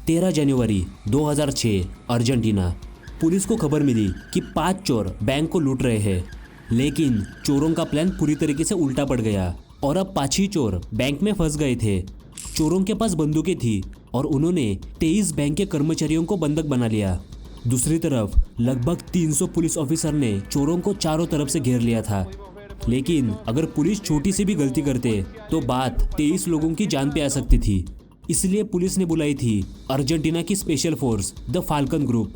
13 जनवरी 2006 Argentina. Police को खबर मिली कि 5 चोर बैंक को लूट रहे हैं, लेकिन चोरों का प्लान पूरी तरीके से उल्टा पड़ गया और अब 5 ही चोर बैंक में फंस गए थे। चोरों के पास बंदूकें थी और उन्होंने 23 बैंक के कर्मचारियों को बंधक बना लिया। दूसरी तरफ लगभग 300 पुलिस ऑफिसर ने चोरों को चारों तरफ से घेर लिया था। लेकिन अगर पुलिस छोटी सी भी गलती करते तो बात 23 लोगों की जान पे आ सकती थी। इसलिए पुलिस ने बुलाई थी अर्जेंटीना की special force the falcon group.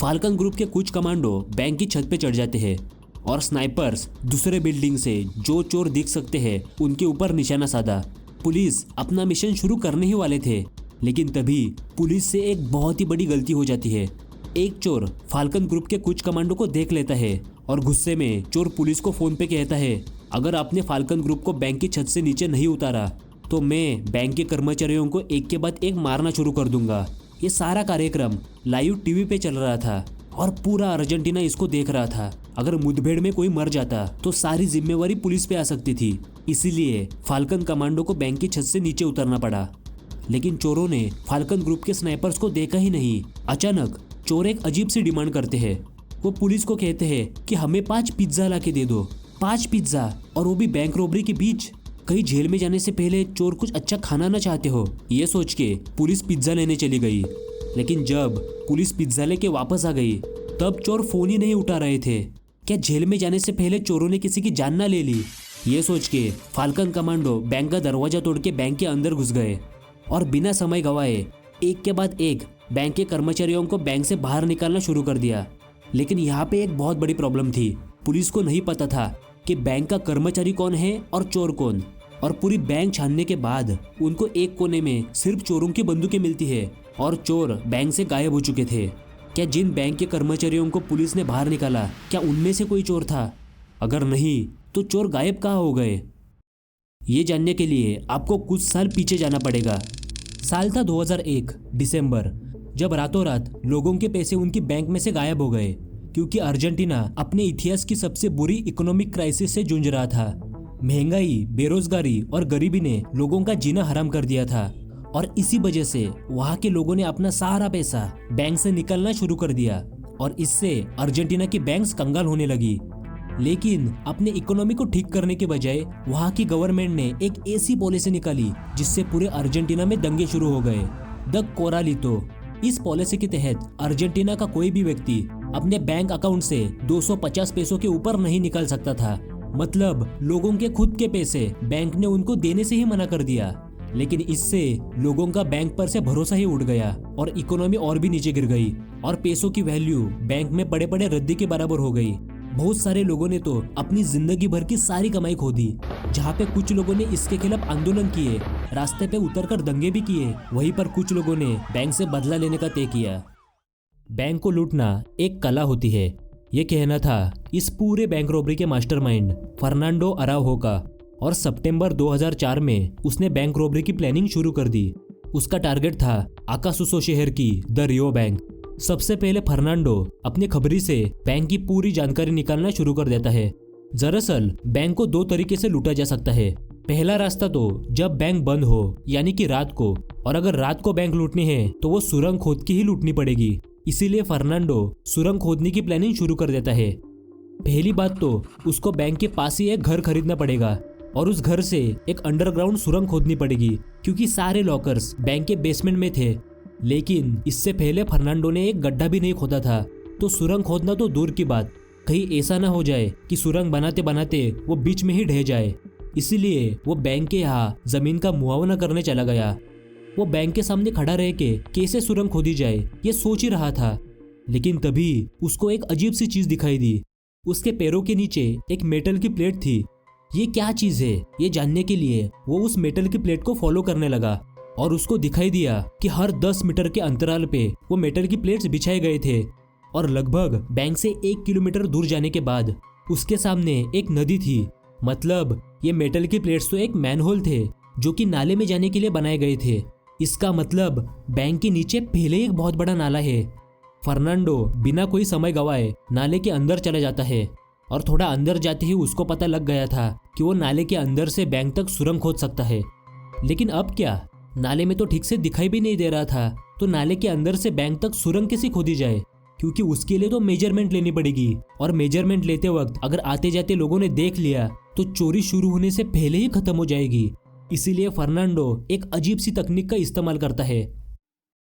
Falcon group के कुछ कमांडो बैंक की छत पे चढ़ जाते हैं और स्नाइपर्स दूसरे बिल्डिंग से जो चोर दिख सकते हैं उनके ऊपर निशाना साधा। पुलिस अपना मिशन शुरू करने ही वाले थे, लेकिन तभी पुलिस से एक बहुत ही बड़ी गलती हो जाती है। एक चोर फाल्कन ग्रुप के कुछ कमांडो को देख लेता है और गुस्से में चोर पुलिस को फोन पे कहता है, अगर आपने फाल्कन ग्रुप को बैंक की छत से नीचे नहीं उतारा तो मैं बैंक के कर्मचारियों को एक के बाद एक मारना शुरू कर दूंगा। ये सारा कार्यक्रम लाइव टीवी पे चल रहा था और पूरा अर्जेंटीना इसको देख रहा था। अगर मुठभेड़ में कोई मर जाता तो सारी जिम्मेवारी पुलिस पे आ सकती थी। इसीलिए फाल्कन कमांडो को बैंक की छत से नीचे उतरना पड़ा। लेकिन चोरों ने फाल्कन ग्रुप के स्नाइपर्स को देखा ही नहीं। अचानक चोर एक अजीब सी डिमांड करते हैं। वो पुलिस को कहते हैं कि हमें 5 पिज्जा ला के दे दो। 5 पिज्जा, और वो भी बैंक रॉबरी के बीच। कहीं जेल में जाने से पहले चोर कुछ अच्छा खाना ना चाहते हो, ये सोच के पुलिस पिज्जा लेने चली गई। लेकिन जब पुलिस पिज्जा लेके वापस आ गई तब चोर फोन ही नहीं उठा रहे थे। क्या जेल में जाने से पहले चोरों ने किसी की जान ना ले ली? ये सोच के फाल्कन कमांडो बैंक का दरवाजा तोड़ के बैंक के अंदर घुस गए और बिना समय गवाए एक के बाद एक बैंक के कर्मचारियों को बैंक से बाहर निकालना शुरू कर दिया। लेकिन यहाँ पे एक बहुत बड़ी प्रॉब्लम थी। पुलिस को नहीं पता था कि बैंक का कर्मचारी कौन है और चोर कौन। और पूरी बैंक छानने के बाद उनको एक कोने में सिर्फ चोरों की बंदूकें मिलती है और चोर बैंक से गायब हो चुके थे। क्या जिन बैंक के कर्मचारियों को पुलिस ने बाहर निकाला, क्या उनमें से कोई चोर था? अगर नहीं तो चोर गायब कहाँ हो गए? ये जानने के लिए आपको कुछ साल पीछे जाना पड़ेगा। साल था 2001 दिसंबर, जब रातों रात लोगों के पैसे उनकी बैंक में से गायब हो गए, क्योंकि अर्जेंटीना अपने इतिहास की सबसे बुरी इकोनॉमिक क्राइसिस से जूझ रहा था। महंगाई, बेरोजगारी और गरीबी ने लोगों का जीना हराम कर दिया था और इसी वजह से वहाँ के लोगों ने अपना सारा पैसा बैंक से निकालना शुरू कर दिया और इससे अर्जेंटीना की बैंक्स कंगाल होने लगी। लेकिन अपने इकोनॉमी को ठीक करने के बजाय वहाँ की गवर्नमेंट ने एक ऐसी पॉलिसी निकाली जिससे पूरे अर्जेंटीना में दंगे शुरू हो गए, द कोरालितो। इस पॉलिसी के तहत अर्जेंटीना का कोई भी व्यक्ति अपने बैंक अकाउंट से 250 पैसों के ऊपर नहीं निकाल सकता था। मतलब लोगों के खुद के पैसे बैंक ने उनको देने से ही मना कर दिया। लेकिन इससे लोगों का बैंक पर से भरोसा ही उड़ गया और इकोनॉमी और भी नीचे गिर गई और पैसों की वैल्यू बैंक में पड़े पड़े रद्दी के बराबर हो गई। बहुत सारे लोगों ने तो अपनी जिंदगी भर की सारी कमाई खो दी। जहाँ पे कुछ लोगों ने इसके खिलाफ आंदोलन किए, रास्ते पे उतरकर दंगे भी किए, वहीं पर कुछ लोगों ने बैंक से बदला लेने का तय किया। बैंक को लूटना एक कला होती है, ये कहना था इस पूरे बैंक रॉबरी के मास्टरमाइंड फर्नांडो अराउहो का। और सितंबर 2004 में उसने बैंक रॉबरी की प्लानिंग शुरू कर दी। उसका टारगेट था आकासुसो शहर की द रियो बैंक। सबसे पहले फर्नांडो अपनी खबरी से बैंक की पूरी जानकारी निकालना शुरू कर देता है। दरअसल बैंक को 2 तरीके से लूटा जा सकता है। पहला रास्ता तो जब बैंक बंद हो, यानी कि रात को, और अगर रात को बैंक लूटनी है तो वो सुरंग खोद के ही लूटनी पड़ेगी। इसीलिए फर्नांडो सुरंग खोदने की प्लानिंग शुरू कर देता है। पहली बात तो उसको बैंक के पास ही एक घर खरीदना पड़ेगा और उस घर से एक अंडरग्राउंड सुरंग खोदनी पड़ेगी, क्योंकि सारे लॉकर्स बैंक के बेसमेंट में थे। लेकिन इससे पहले फर्नांडो ने एक गड्ढा भी नहीं खोदा था, तो सुरंग खोदना तो दूर की बात, कहीं ऐसा ना हो जाए कि सुरंग बनाते बनाते वो बीच में ही ढह जाए। इसीलिए वो बैंक के यहाँ जमीन का मुआवजा करने चला गया। वो बैंक के सामने खड़ा रह के कैसे सुरंग खोदी जाए ये सोच ही रहा था। लेकिन तभी उसको एक अजीब सी चीज दिखाई दी। उसके पैरों के नीचे एक मेटल की प्लेट थी। ये क्या चीज है, ये जानने के लिए वो उस मेटल की प्लेट को फॉलो करने लगा और उसको दिखाई दिया कि हर 10 मीटर के अंतराल पे वो मेटल की प्लेट्स बिछाए गए थे और लगभग बैंक से 1 किलोमीटर दूर जाने के बाद उसके सामने एक नदी थी। मतलब ये मेटल की प्लेट्स तो एक मैनहोल थे जो कि नाले में जाने के लिए बनाए गए थे। इसका मतलब बैंक के नीचे पहले एक बहुत बड़ा नाला है। फर्नांडो बिना कोई समय गवाए नाले के अंदर चला जाता है और थोड़ा अंदर जाते ही उसको पता लग गया था कि वो नाले के अंदर से बैंक तक सुरंग खोद सकता है। लेकिन अब क्या, नाले में तो ठीक से दिखाई भी नहीं दे रहा था। तो नाले के अंदर से बैंक तक सुरंग कैसे खोदी जाए, क्योंकि उसके लिए तो मेजरमेंट लेनी पड़ेगी और मेजरमेंट लेते वक्त अगर आते जाते लोगों ने देख लिया तो चोरी शुरू होने से पहले ही खत्म हो जाएगी। इसीलिए फर्नांडो एक अजीब सी तकनीक का इस्तेमाल करता है।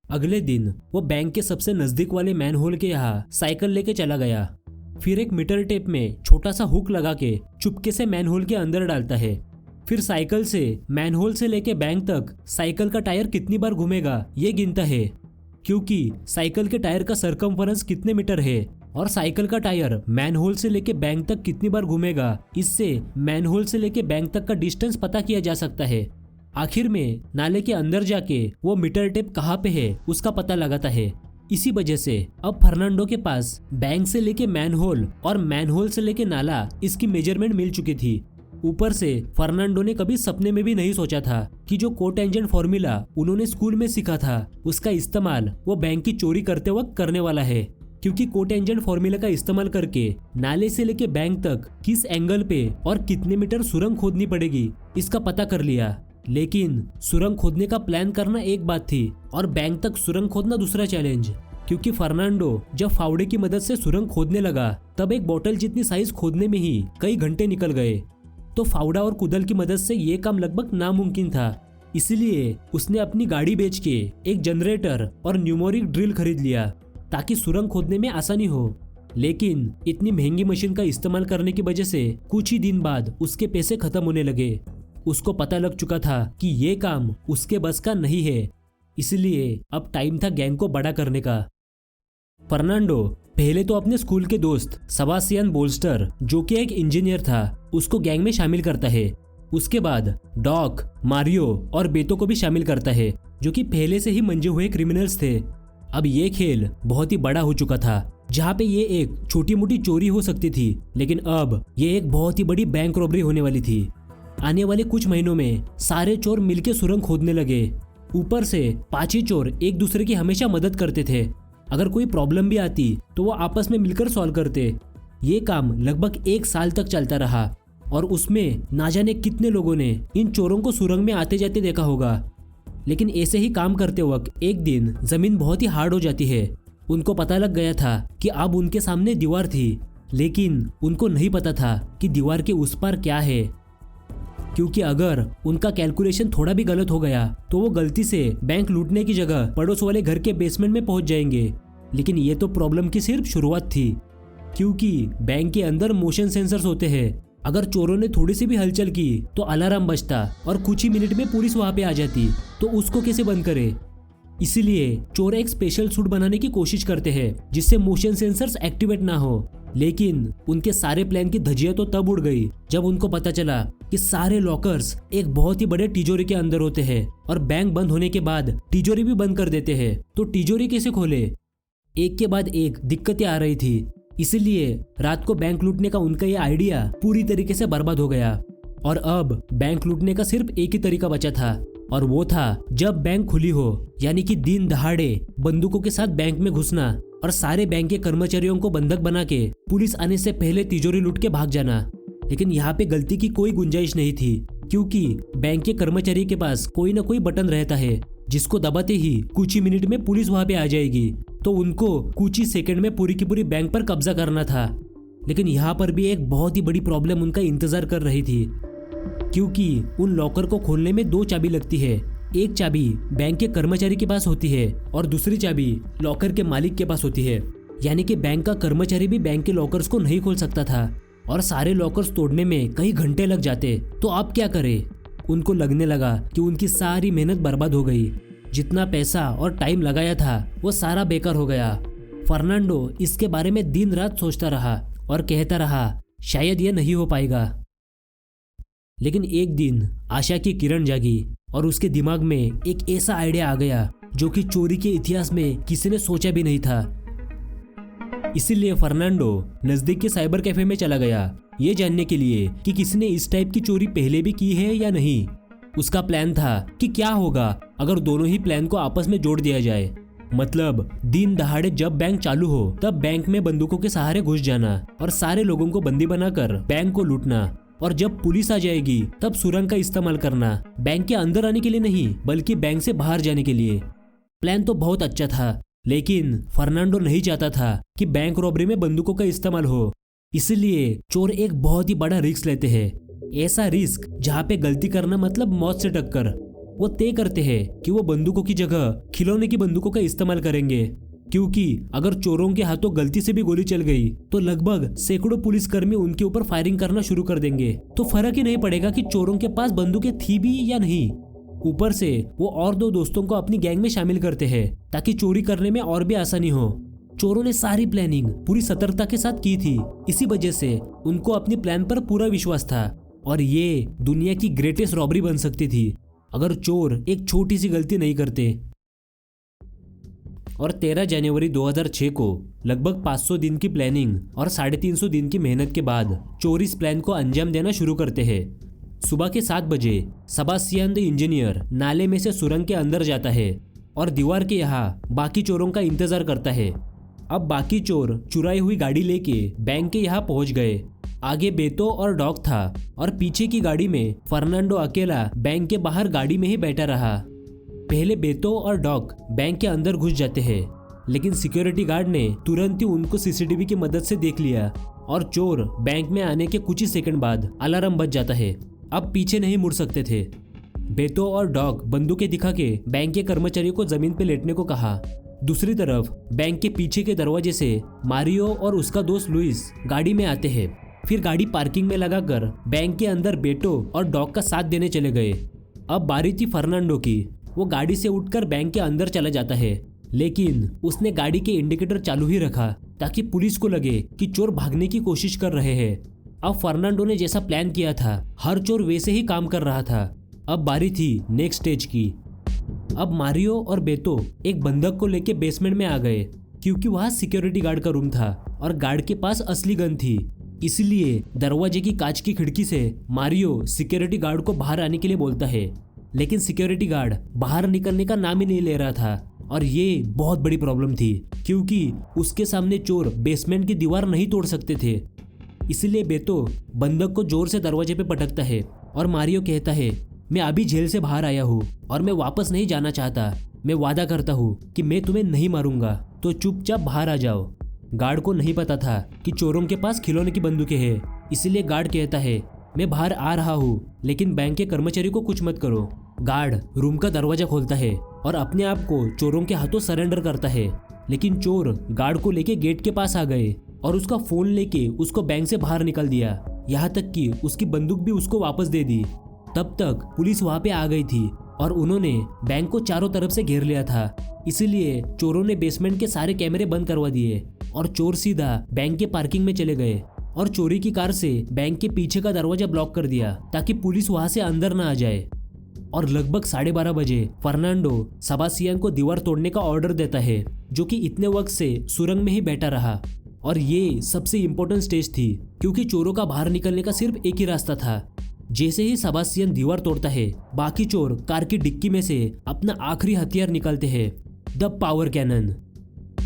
अगले दिन वो बैंक के सबसे नजदीक वाले मैनहोल के यहाँ साइकिल लेके चला गया। फिर एक मीटर टेप में छोटा सा हुक लगा के चुपके से मैनहोल के अंदर डालता है। फिर साइकिल से मैनहोल से लेके बैंक तक साइकिल का टायर कितनी बार घूमेगा ये गिनता है, क्योंकि साइकिल के टायर का सरकमफरेंस कितने मीटर है और साइकिल का टायर मैनहोल से लेके बैंक तक कितनी बार घूमेगा, इससे मैनहोल से लेके बैंक तक का डिस्टेंस पता किया जा सकता है। आखिर में नाले के अंदर जाके वो मीटर टेप कहाँ पे है उसका पता लगाता है। इसी वजह से अब फर्नांडो के पास बैंक से लेके मैनहोल और मैनहोल से लेके नाला इसकी मेजरमेंट मिल चुकी थी। ऊपर से फर्नांडो ने कभी सपने में भी नहीं सोचा था कि जो कोटेंजेंट फॉर्मूला उन्होंने स्कूल में सीखा था उसका इस्तेमाल वो बैंक की चोरी करते वक्त करने वाला है, क्योंकि कोटेंजेंट फॉर्मूला का इस्तेमाल करके नाले से लेके बैंक तक किस एंगल पे और कितने मीटर सुरंग खोदनी पड़ेगी इसका पता कर लिया। लेकिन सुरंग खोदने का प्लान करना एक बात थी और बैंक तक सुरंग खोदना दूसरा चैलेंज, क्योंकि फर्नांडो जब फावड़े की मदद से सुरंग खोदने लगा तब एक बोतल जितनी साइज खोदने में ही कई घंटे निकल गए। तो फावड़ा और कुदल की मदद से ये काम लगभग नामुमकिन था। इसलिए उसने अपनी गाड़ी बेच के एक जनरेटर और न्यूमेरिक ड्रिल खरीद लिया ताकि सुरंग खोदने में आसानी हो। लेकिन इतनी महंगी मशीन का इस्तेमाल करने की वजह से कुछ ही दिन बाद उसके पैसे खत्म होने लगे। उसको पता लग चुका था कि ये काम उसके बस का नहीं है, इसलिए अब टाइम था गैंग को बड़ा करने का। फर्नांडो पहले तो अपने स्कूल के दोस्त सेबास्टियन बोल्स्टर, जो कि एक इंजीनियर था, उसको गैंग में शामिल करता है। उसके बाद डॉक, मारियो और बेतो को भी शामिल करता है, जो कि पहले से ही मंजे हुए क्रिमिनल्स थे। अब ये खेल बहुत ही बड़ा हो चुका था, जहाँ पे ये एक छोटी मोटी चोरी हो सकती थी, लेकिन अब ये एक बहुत ही बड़ी बैंक रॉबरी होने वाली थी। आने वाले कुछ महीनों में सारे चोर मिलके सुरंग खोदने लगे। ऊपर से पांच चोर एक दूसरे की हमेशा मदद करते थे। अगर कोई प्रॉब्लम भी आती तो वो आपस में मिलकर सॉल्व करते। ये काम लगभग 1 साल तक चलता रहा और उसमें ना जाने कितने लोगों ने इन चोरों को सुरंग में आते जाते देखा होगा। लेकिन ऐसे ही काम करते वक्त एक दिन जमीन बहुत ही हार्ड हो जाती है। उनको पता लग गया था कि अब उनके सामने दीवार थी, लेकिन उनको नहीं पता था कि दीवार के उस पार क्या है, क्योंकि अगर उनका कैलकुलेशन थोड़ा भी गलत हो गया तो वो गलती से बैंक लूटने की जगह पड़ोस वाले घर के बेसमेंट में पहुंच जाएंगे। लेकिन ये तो प्रॉब्लम की सिर्फ शुरुआत थी, क्योंकि बैंक के अंदर मोशन सेंसर्स होते हैं। अगर चोरों ने थोड़ी सी भी हलचल की तो अलार्म बजता और कुछ ही मिनट में पुलिस वहां पे आ जाती, तो उसको कैसे बंद करे। इसीलिए चोर एक स्पेशल सूट बनाने की कोशिश करते हैं जिससे मोशन सेंसर्स एक्टिवेट ना हो। लेकिन उनके सारे प्लान की धज्जियां तो तब उड़ गई जब उनको पता चला कि सारे लॉकर्स एक बहुत ही बड़े तिजोरी के अंदर होते हैं और बैंक बंद होने के बाद तिजोरी भी बंद कर देते हैं। तो तिजोरी कैसे खोले। एक के बाद एक दिक्कतें आ रही थी, इसलिए रात को बैंक लूटने का उनका ये आइडिया पूरी तरीके से बर्बाद हो गया। और अब बैंक लूटने का सिर्फ एक ही तरीका बचा था, और वो था जब बैंक खुली हो, यानी कि दिन दहाड़े बंदूकों के साथ बैंक में घुसना और सारे बैंक के कर्मचारियों को बंधक बना के पुलिस आने से पहले तिजोरी लूट के भाग जाना। लेकिन यहाँ पे गलती की कोई गुंजाइश नहीं थी, क्योंकि बैंक के कर्मचारी के पास कोई ना कोई बटन रहता है जिसको दबाते ही कुछ ही मिनट में पुलिस वहां पे आ जाएगी। तो उनको कुछ ही सेकंड में पूरी की पूरी बैंक पर कब्जा करना था। लेकिन यहाँ पर भी एक बहुत ही बड़ी प्रॉब्लम उनका इंतजार कर रही थी, क्योंकि उन लॉकर को खोलने में 2 चाबी लगती है। एक चाबी बैंक के कर्मचारी के पास होती है और दूसरी चाबी लॉकर के मालिक के पास होती है। यानी कि बैंक का कर्मचारी भी बैंक के लॉकर्स को नहीं खोल सकता था और सारे लॉकर्स तोड़ने में कई घंटे लग जाते। तो आप क्या करें। उनको लगने लगा कि उनकी सारी मेहनत बर्बाद हो गई, जितना पैसा और टाइम लगाया था वो सारा बेकार हो गया। फर्नांडो इसके बारे में दिन रात सोचता रहा और कहता रहा शायद ये नहीं हो पाएगा। लेकिन एक दिन आशा की किरण जागी और उसके दिमाग में एक ऐसा आइडिया आ गया जो कि चोरी के इतिहास में किसी ने सोचा भी नहीं था। इसीलिए फर्नांडो नजदीक के साइबर कैफे में चला गया, ये जानने के लिए कि किसी ने इस टाइप की चोरी पहले भी की है या नहीं। उसका प्लान था कि क्या होगा अगर दोनों ही प्लान को आपस में जोड़ दिया जाए। मतलब दिन दहाड़े जब बैंक चालू हो तब बैंक में बंदूकों के सहारे घुस जाना और सारे लोगों को बंदी बनाकर बैंक को लूटना, और जब पुलिस आ जाएगी तब सुरंग का इस्तेमाल करना, बैंक के अंदर आने के लिए नहीं बल्कि बैंक से बाहर जाने के लिए। प्लान तो बहुत अच्छा था, लेकिन फर्नांडो नहीं चाहता था कि बैंक रॉबरी में बंदूकों का इस्तेमाल हो। इसलिए चोर एक बहुत ही बड़ा रिस्क लेते हैं। ऐसा रिस्क जहाँ पे गलती करना मतलब मौत से टक्कर। वो तय करते हैं कि वो बंदूकों की जगह खिलौने की बंदूकों का इस्तेमाल करेंगे, क्योंकि अगर चोरों के हाथों गलती से भी गोली चल गई तो लगभग सैकड़ों पुलिसकर्मी उनके ऊपर फायरिंग करना शुरू कर देंगे। तो फर्क ही नहीं पड़ेगा कि चोरों के पास बंदूकें थी भी या नहीं। ऊपर से वो और 2 दोस्तों को अपनी गैंग में शामिल करते हैं ताकि चोरी करने में और भी आसानी हो। चोरों ने सारी प्लानिंग पूरी सतर्कता के साथ की थी, इसी वजह से उनको अपनी प्लान पर पूरा विश्वास था और ये दुनिया की ग्रेटेस्ट रॉबरी बन सकती थी अगर चोर एक छोटी सी गलती नहीं करते। और 13 जनवरी 2006 को लगभग 500 दिन की प्लानिंग और 350 दिन की मेहनत के बाद चोर इस प्लान को अंजाम देना शुरू करते हैं। सुबह के 7 बजे सेबास्टियन द इंजीनियर नाले में से सुरंग के अंदर जाता है और दीवार के यहाँ बाकी चोरों का इंतजार करता है। अब बाकी चोर चुराई हुई गाड़ी लेके बैंक के यहाँ पहुंच गए। आगे बेतो और डॉग था और पीछे की गाड़ी में फर्नांडो अकेला बैंक के बाहर गाड़ी में ही बैठा रहा। पहले बेतो और डॉग बैंक के अंदर घुस जाते हैं, लेकिन सिक्योरिटी गार्ड ने तुरंत ही उनको सीसीटीवी की मदद से देख लिया और चोर बैंक में आने के कुछ ही सेकंड बाद अलार्म बज जाता है। अब पीछे नहीं मुड़ सकते थे। बेतो और डॉग बंदूकें दिखा के बैंक के कर्मचारियों को जमीन पे लेटने को कहा। दूसरी तरफ बैंक के पीछे के दरवाजे से मारियो और उसका दोस्त लुइस गाड़ी में आते हैं। फिर गाड़ी पार्किंग में लगाकर बैंक के अंदर बेटो और डॉग का साथ देने चले गए। अब बारी थी फर्नांडो की। वो गाड़ी से उठकर बैंक के अंदर चला जाता है, लेकिन उसने गाड़ी के इंडिकेटर चालू ही रखा ताकि पुलिस को लगे कि चोर भागने की कोशिश कर रहे हैं। अब फर्नांडो ने जैसा प्लान किया था हर चोर वैसे ही काम कर रहा था। अब बारी थी नेक्स्ट स्टेज की। अब मारियो और बेतो एक बंधक को लेके बेसमेंट में आ गए, क्योंकि वहाँ सिक्योरिटी गार्ड का रूम था और गार्ड के पास असली गन थी। इसलिए दरवाजे की कांच की खिड़की से मारियो सिक्योरिटी गार्ड को बाहर आने के लिए बोलता है, लेकिन सिक्योरिटी गार्ड बाहर निकलने का नाम ही नहीं ले रहा था और ये बहुत बड़ी प्रॉब्लम थी, क्योंकि उसके सामने चोर बेसमेंट की दीवार नहीं तोड़ सकते थे। इसलिए बेतो बंधक को जोर से दरवाजे पे पटकता है और मारियो कहता है, मैं अभी जेल से बाहर आया हूँ और मैं वापस नहीं जाना चाहता। मैं वादा करता हूँ कि मैं तुम्हें नहीं मारूंगा, तो चुपचाप बाहर आ जाओ। गार्ड को नहीं पता था कि चोरों के पास खिलौने की बंदूकें हैं, इसलिए गार्ड कहता है, मैं बाहर आ रहा हूँ, लेकिन बैंक के कर्मचारी को कुछ मत करो। गार्ड रूम का दरवाजा खोलता है और अपने आप को चोरों के हाथों सरेंडर करता है, लेकिन चोर गार्ड को लेके गेट के पास आ गए और उसका फोन लेके उसको बैंक से बाहर निकाल दिया, यहाँ तक कि उसकी बंदूक भी उसको वापस दे दी। तब तक पुलिस वहाँ पे आ गई थी और उन्होंने बैंक को चारों तरफ से घेर लिया था। इसलिए चोरों ने बेसमेंट के सारे कैमरे बंद करवा दिए और चोर सीधा बैंक के पार्किंग में चले गए और चोरी की कार से बैंक के पीछे का दरवाजा ब्लॉक कर दिया ताकि पुलिस वहाँ से अंदर ना आ जाए। और लगभग 12:30 बजे फर्नांडो सेबास्टियन को दीवार तोड़ने का ऑर्डर देता है, जो कि इतने वक्त से सुरंग में ही बैठा रहा। और ये सबसे इम्पोर्टेंट स्टेज थी, क्योंकि चोरों का बाहर निकलने का सिर्फ एक ही रास्ता था। जैसे ही सेबास्टियन दीवार तोड़ता है, बाकी चोर कार की डिक्की में से अपना आखिरी हथियार निकालते हैं, द पावर कैनन,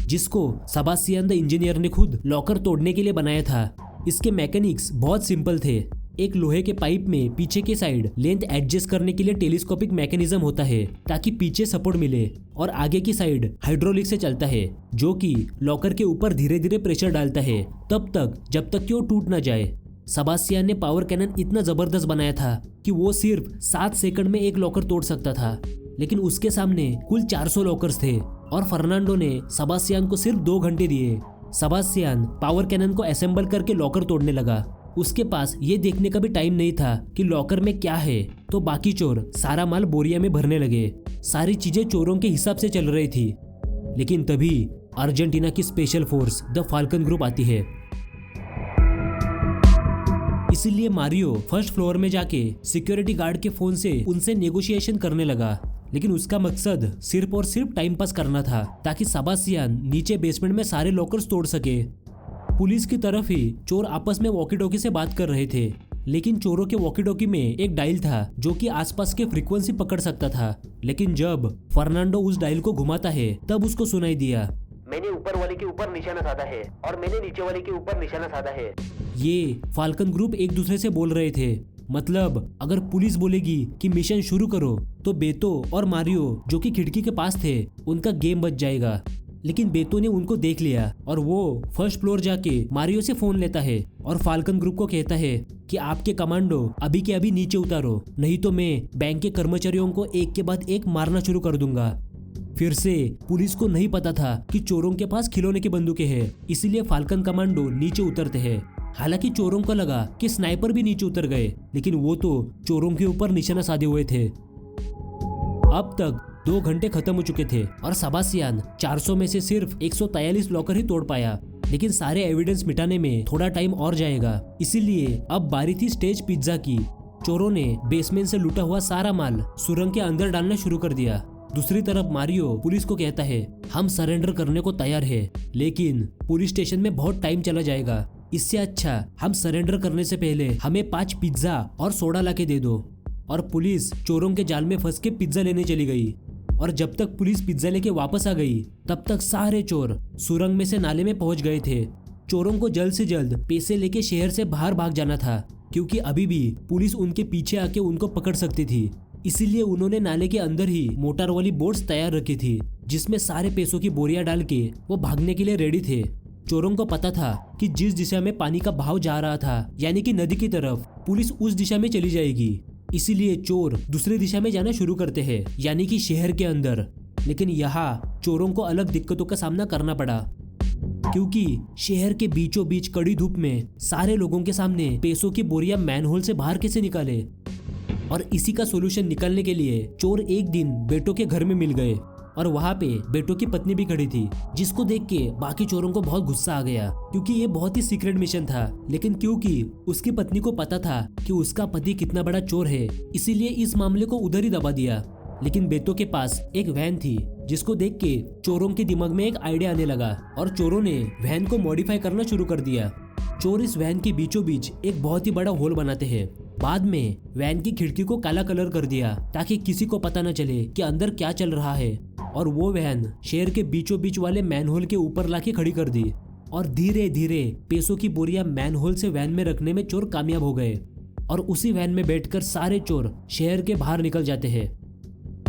जिसको सेबास्टियन द इंजीनियर ने खुद लॉकर तोड़ने के लिए बनाया था। इसके मैकेनिक्स बहुत सिंपल थे। एक लोहे के पाइप में पीछे के साइड लेंथ एडजस्ट करने के लिए टेलीस्कोपिक मैकेनिज्म होता है ताकि पीछे सपोर्ट मिले, और आगे की साइड हाइड्रोलिक से चलता है, जो कि लॉकर के ऊपर धीरे धीरे प्रेशर डालता है तब तक जब तक कि वो टूट ना जाए। सेबास्टियन ने पावर कैनन इतना जबरदस्त बनाया था कि वो सिर्फ 7 सेकंड में एक लॉकर तोड़ सकता था, लेकिन उसके सामने कुल 400 लॉकर्स थे और फर्नांडो ने सेबास्टियन को सिर्फ 2 घंटे दिए। सेबास्टियन पावर कैनन को असेंबल करके लॉकर तोड़ने लगा। उसके पास ये देखने का भी टाइम नहीं था कि लॉकर में क्या है, तो बाकी चोर सारा माल बोरिया में भरने लगे। सारी चीजें चोरों के हिसाब से चल रही थी, लेकिन तभी अर्जेंटीना की special force the falcon group आती है। इसीलिए मारियो फर्स्ट फ्लोर में जाके सिक्योरिटी गार्ड के फोन से उनसे नेगोशिएशन करने लगा, लेकिन उसका मकसद सिर्फ और सिर्फ टाइम पास करना था ताकि सेबास्टियन नीचे बेसमेंट में सारे लॉकर्स तोड़ सके। पुलिस की तरफ ही चोर आपस में वॉकी टॉकी से बात कर रहे थे, लेकिन चोरों के वॉकी टॉकी में एक डायल था जो कि आसपास के फ्रीक्वेंसी पकड़ सकता था। लेकिन जब फर्नांडो उस डायल को घुमाता है तब उसको सुनाई दिया, मैंने ऊपर वाले के ऊपर निशाना साधा है और मैंने नीचे वाले के ऊपर निशाना साधा है। ये फाल्कन ग्रुप एक दूसरे से बोल रहे थे मतलब अगर पुलिस बोलेगी कि मिशन शुरू करो तो बेतो और मारियो जो कि खिड़की के पास थे उनका गेम बच जाएगा। लेकिन बेतो ने उनको देख लिया और वो फर्स्ट फ्लोर जाके मारियो से फोन लेता है और फाल्कन ग्रुप को कहता है कि आपके कमांडो अभी के अभी नीचे उतारो, नहीं तो मैं बैंक के कर्मचारियों को एक के बाद एक मारना शुरू कर दूंगा। फिर से पुलिस को नहीं पता था कि चोरों के पास खिलौने की बंदूकें हैं, इसीलिए फाल्कन कमांडो नीचे उतरते हैं। हालांकि चोरों को लगा कि स्नाइपर भी नीचे उतर गए, लेकिन वो तो चोरों के ऊपर निशाना साधे हुए थे। अब तक 2 घंटे खत्म हो चुके थे और सेबास्टियन 400 में से सिर्फ 143 लॉकर ही तोड़ पाया। लेकिन सारे एविडेंस मिटाने में थोड़ा टाइम और जाएगा, इसीलिए अब बारी थी स्टेज पिज्जा की। चोरों ने बेसमेंट से लूटा हुआ सारा माल सुरंग के अंदर डालना शुरू कर दिया। दूसरी तरफ मारियो पुलिस को कहता है हम सरेंडर करने को तैयार है, लेकिन पुलिस स्टेशन में बहुत टाइम चला जाएगा। इससे अच्छा हम सरेंडर करने से पहले हमें 5 पिज्जा और सोडा लाके दे दो। और पुलिस चोरों के जाल में फंस के पिज्जा लेने चली गई। और जब तक पुलिस पिज्जा लेके वापस आ गई तब तक सारे चोर सुरंग में से नाले में पहुंच गए थे। चोरों को जल्द से जल्द पैसे लेके शहर से बाहर भाग जाना था, क्योंकि अभी भी पुलिस उनके पीछे आके उनको पकड़ सकती थी। इसीलिए उन्होंने नाले के अंदर ही मोटर वाली बोट्स तैयार रखी थी, जिसमें सारे पैसों की बोरियां डाल के वो भागने के लिए रेडी थे। चोरों को पता था कि जिस दिशा में पानी का बहाव जा रहा था, यानी कि नदी की तरफ, पुलिस उस दिशा में चली जाएगी। इसीलिए चोर दूसरी दिशा में जाना शुरू करते हैं, यानी कि शहर के अंदर। लेकिन यहाँ चोरों को अलग दिक्कतों का सामना करना पड़ा, क्योंकि शहर के बीचों बीच कड़ी धूप में सारे लोगों के सामने पैसों की बोरियां मैनहोल से बाहर कैसे निकाले। और इसी का सोल्यूशन निकालने के लिए चोर एक दिन बेटो के घर में मिल गए और वहाँ पे बेटो की पत्नी भी खड़ी थी, जिसको देख के बाकी चोरों को बहुत गुस्सा आ गया, क्योंकि ये बहुत ही सीक्रेट मिशन था। लेकिन क्योंकि उसकी पत्नी को पता था कि उसका पति कितना बड़ा चोर है, इसीलिए इस मामले को उधर ही दबा दिया। लेकिन बेटो के पास एक वैन थी, जिसको देख के चोरों के दिमाग में एक आइडिया आने लगा और चोरों ने वैन को मॉडिफाई करना शुरू कर दिया। चोर इस वैन के बीचों बीच एक बहुत ही बड़ा होल बनाते हैं। बाद में वैन की खिड़की को काला कलर कर दिया ताकि किसी को पता न चले कि अंदर क्या चल रहा है। और वो वैन शहर के बीचों बीच वाले मैनहोल के ऊपर लाके खड़ी कर दी। और धीरे धीरे पैसों की बोरियां मैनहोल से वैन में रखने में चोर कामयाब हो गए और उसी वैन में बैठकर सारे चोर शहर के बाहर निकल जाते हैं।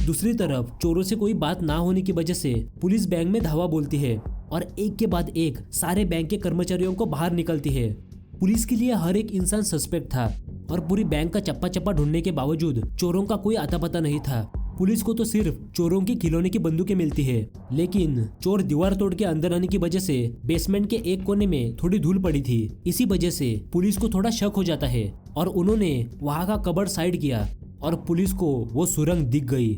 दूसरी तरफ चोरों से कोई बात ना होने की वजह से पुलिस बैंक में धावा बोलती है और एक के बाद एक सारे बैंक के कर्मचारियों को बाहर निकलती है। पुलिस के लिए हर एक इंसान सस्पेक्ट था और पूरी बैंक का चप्पा चप्पा ढूंढने के बावजूद चोरों का कोई आता पता नहीं था। पुलिस को तो सिर्फ चोरों की खिलौने की बंदूकें मिलती है, लेकिन चोर दीवार तोड़ के अंदर आने की वजह से बेसमेंट के एक कोने में थोड़ी धूल पड़ी थी। इसी वजह से पुलिस को थोड़ा शक हो जाता है और उन्होंने वहां का कबर्ड साइड किया और पुलिस को वो सुरंग दिख गई।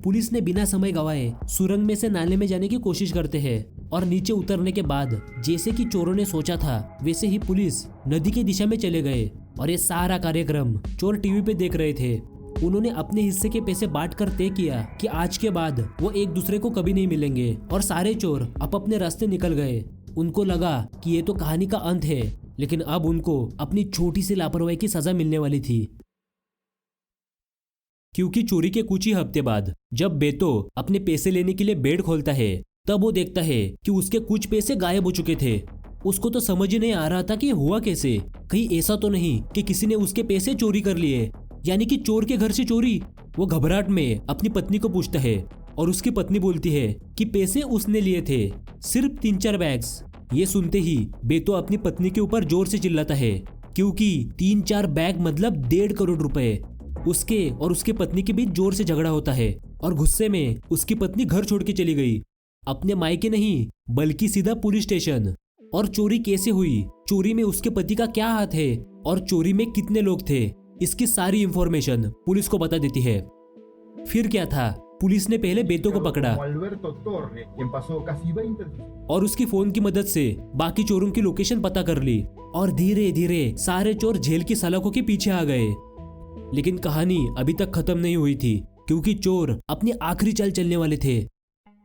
पुलिस ने बिना समय गवाए सुरंग में से नाले में जाने की कोशिश करते हैं और नीचे उतरने के बाद जैसे कि चोरों ने सोचा था वैसे ही पुलिस नदी की दिशा में चले गए। और ये सारा कार्यक्रम चोर टीवी पे देख रहे थे। उन्होंने अपने हिस्से के पैसे बांटकर तय किया कि आज के बाद वो एक दूसरे को कभी नहीं मिलेंगे और सारे चोर अपने रास्ते निकल गए। उनको लगा कि ये तो कहानी का अंत है, लेकिन अब उनको अपनी छोटी सी लापरवाही की सजा मिलने वाली थी। क्योंकि चोरी के कुछ ही हफ्ते बाद जब बेतो अपने पैसे लेने के लिए बेड खोलता है, तब वो देखता है कि उसके कुछ पैसे गायब हो चुके थे। उसको तो समझ ही नहीं आ रहा था कि हुआ कैसे। कहीं ऐसा तो नहीं कि किसी ने उसके पैसे चोरी कर लिए, यानी कि चोर के घर से चोरी। वो घबराहट में अपनी पत्नी को पूछता है और उसकी पत्नी बोलती है कि पैसे उसने लिए थे, सिर्फ 3-4 बैग्स। ये सुनते ही बेतो अपनी पत्नी के ऊपर जोर से चिल्लाता है, क्योंकि 3-4 बैग मतलब 1.5 करोड़ रुपए। उसके और उसकी पत्नी के बीच जोर से झगड़ा होता है और गुस्से में उसकी पत्नी घर छोड़ के चली गई, अपने मायके नहीं बल्कि सीधा पुलिस स्टेशन। और चोरी कैसे हुई, चोरी में उसके पति का क्या हाथ है और चोरी में कितने लोग थे, इसकी सारी इंफॉर्मेशन पुलिस को बता देती है। फिर क्या था, पुलिस ने पहले बेतो को पकड़ा और उसकी फोन की मदद से बाकी चोरों की लोकेशन पता कर ली और धीरे धीरे सारे चोर जेल की सलाखों के पीछे आ गए। लेकिन कहानी अभी तक खत्म नहीं हुई थी, क्योंकि चोर अपनी आखिरी चाल चलने वाले थे।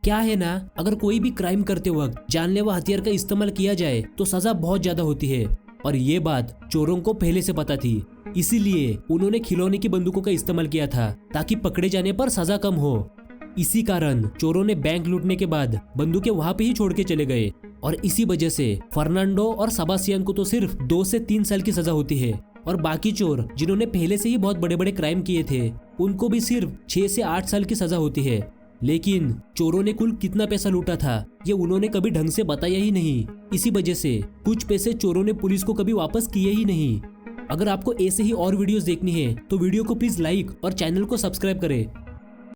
क्या है ना, अगर कोई भी क्राइम करते वक्त जानलेवा हथियार का इस्तेमाल किया जाए तो सजा बहुत ज्यादा होती है, और ये बात चोरों को पहले से पता थी। इसीलिए उन्होंने खिलौने की बंदूकों का इस्तेमाल किया था ताकि पकड़े जाने पर सजा कम हो। इसी कारण चोरों ने बैंक लूटने के बाद बंदूकें वहां पे ही छोड़ के चले गए और इसी वजह से फर्नांडो और सेबास्टियन को तो सिर्फ 2 से 3 साल की सजा होती है, और बाकी चोर जिन्होंने पहले से ही बहुत बड़े बड़े क्राइम किए थे उनको भी सिर्फ 6 से 8 साल की सजा होती है। लेकिन चोरों ने कुल कितना पैसा लूटा था ये उन्होंने कभी ढंग से बताया ही नहीं। इसी वजह से कुछ पैसे चोरों ने पुलिस को कभी वापस किए ही नहीं। अगर आपको ऐसे ही और वीडियोस देखनी है तो वीडियो को प्लीज लाइक और चैनल को सब्सक्राइब करें।